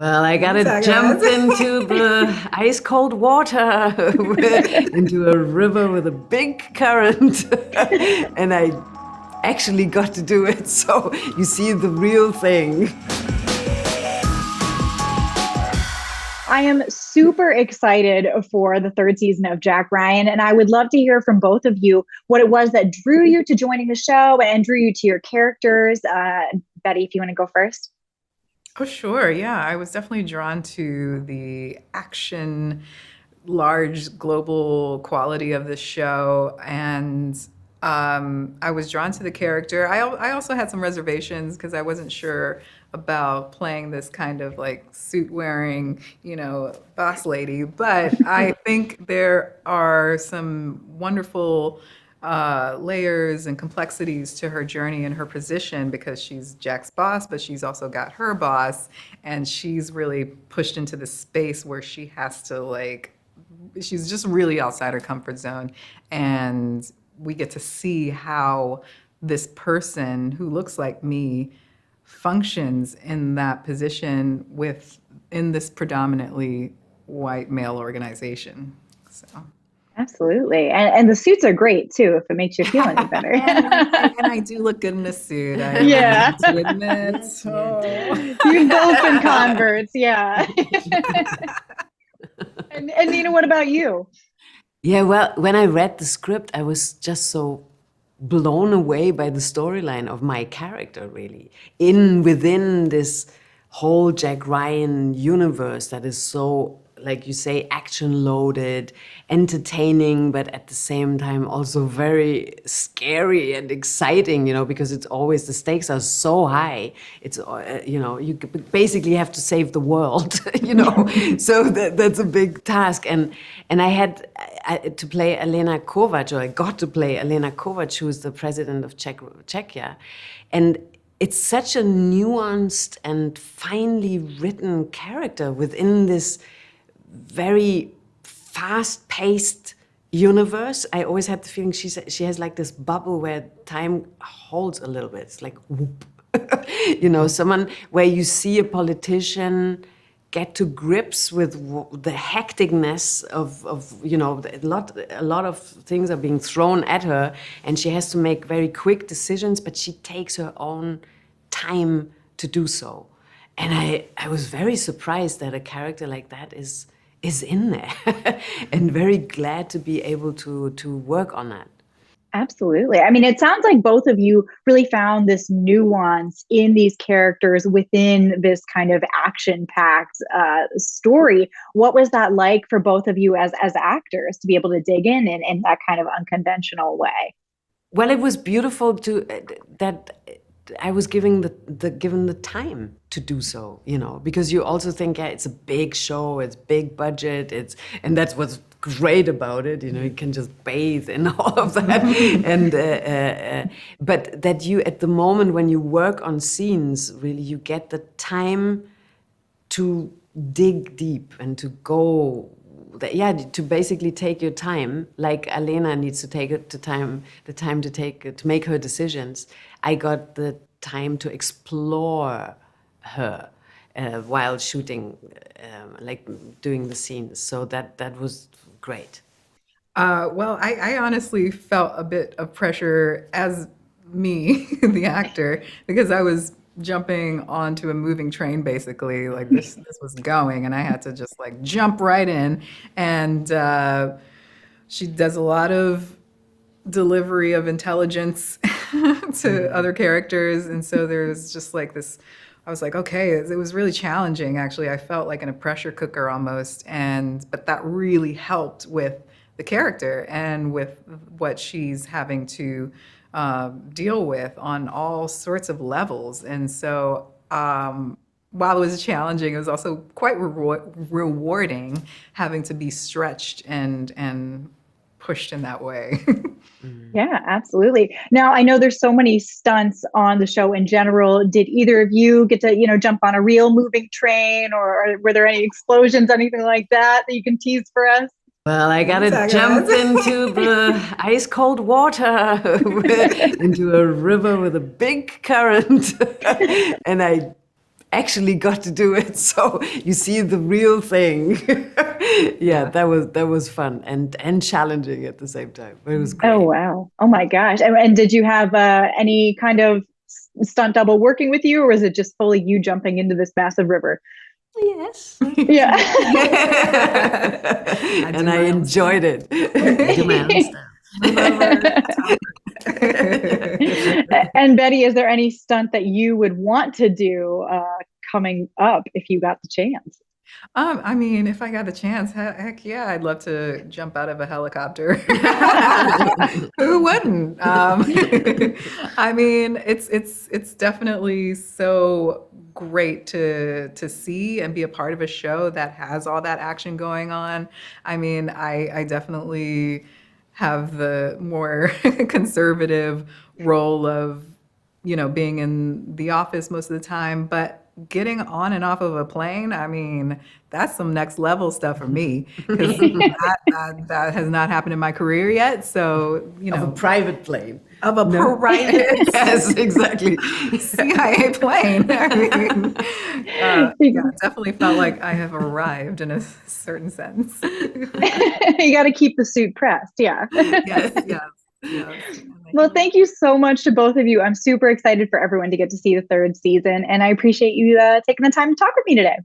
Well, I gotta jump into the ice cold water, into a river with a big current. And I actually got to do it. So you see the real thing. I am super excited for the third season of Jack Ryan, and I would love to hear from both of you what it was that drew you to joining the show and drew you to your characters. Betty, if you want to go first. Oh, sure. Yeah, I was definitely drawn to the action, large global quality of the show. And I was drawn to the character. I also had some reservations because I wasn't sure about playing this kind of like suit wearing, boss lady. But I think there are some wonderful layers and complexities to her journey and her position because she's Jack's boss, but she's also got her boss, and she's really pushed into the space where she has to she's just really outside her comfort zone, and we get to see how this person who looks like me functions in that position in this predominantly white male organization. So. Absolutely. And the suits are great too, if it makes you feel any better. and I do look good in a suit. I have to admit. You've both been converts, yeah. and Nina, what about you? Yeah, well, when I read the script, I was just so blown away by the storyline of my character, really. Within this whole Jack Ryan universe that is so, like you say, action-loaded, entertaining, but at the same time also very scary and exciting, because it's always, the stakes are so high. It's, you basically have to save the world, So that's a big task. And I had to play Alena Kovac, or I got to play Alena Kovac, who is the president of Czechia. And it's such a nuanced and finely written character within this very fast-paced universe. I always had the feeling she has like this bubble where time holds a little bit. It's like whoop. Someone where you see a politician get to grips with the hecticness of a lot of things are being thrown at her, and she has to make very quick decisions, but she takes her own time to do so. And I was very surprised that a character like that is in there and very glad to be able to work on that. Absolutely. I mean, it sounds like both of you really found this nuance in these characters within this kind of action-packed story. What was that like for both of you as actors to be able to dig in that kind of unconventional way? Well, it was beautiful that I was given the time to do so, because you also think, yeah, it's a big show, it's big budget, and that's what's great about it, you can just bathe in all of that. And but that you, at the moment when you work on scenes, really you get the time to dig deep and to go. To basically take your time, like Alena needs to take the time to make her decisions. I got the time to explore her while shooting, doing the scenes. So that was great. Well, I honestly felt a bit of pressure as me, the actor, because I was jumping onto a moving train, basically. Like this was going, and I had to just like jump right in. And she does a lot of delivery of intelligence to other characters, and so there's just like this. I was like, okay, it was really challenging. Actually, I felt like in a pressure cooker almost, but that really helped with the character and with what she's having to deal with on all sorts of levels. And so while it was challenging, it was also quite rewarding having to be stretched and pushed in that way. Yeah, absolutely. Now, I know there's so many stunts on the show in general. Did either of you get to, jump on a real moving train, or were there any explosions, anything like that you can tease for us? Well, I gotta jump into the ice cold water, into a river with a big current. And I actually got to do it, so you see the real thing. Yeah, that was fun and challenging at the same time. But it was great. Oh, wow. Oh my gosh. And did you have any kind of stunt double working with you, or is it just fully you jumping into this massive river? Yes. Yeah. And I enjoyed it. Do my own stuff. And Betty, is there any stunt that you would want to do coming up if you got the chance? I mean, if I got a chance, heck yeah, I'd love to jump out of a helicopter. Who wouldn't? I mean, it's definitely so great to see and be a part of a show that has all that action going on. I mean, I definitely have the more conservative role of, being in the office most of the time, but getting on and off of a plane, I mean, that's some next level stuff for me, because that has not happened in my career yet. So, Of a private plane. of a private Yes, exactly. CIA plane. I mean, yeah, definitely felt like I have arrived in a certain sense. You got to keep the suit pressed. Yeah. Yes, yes, yes. Well, thank you so much to both of you. I'm super excited for everyone to get to see the third season, and I appreciate you taking the time to talk with me today.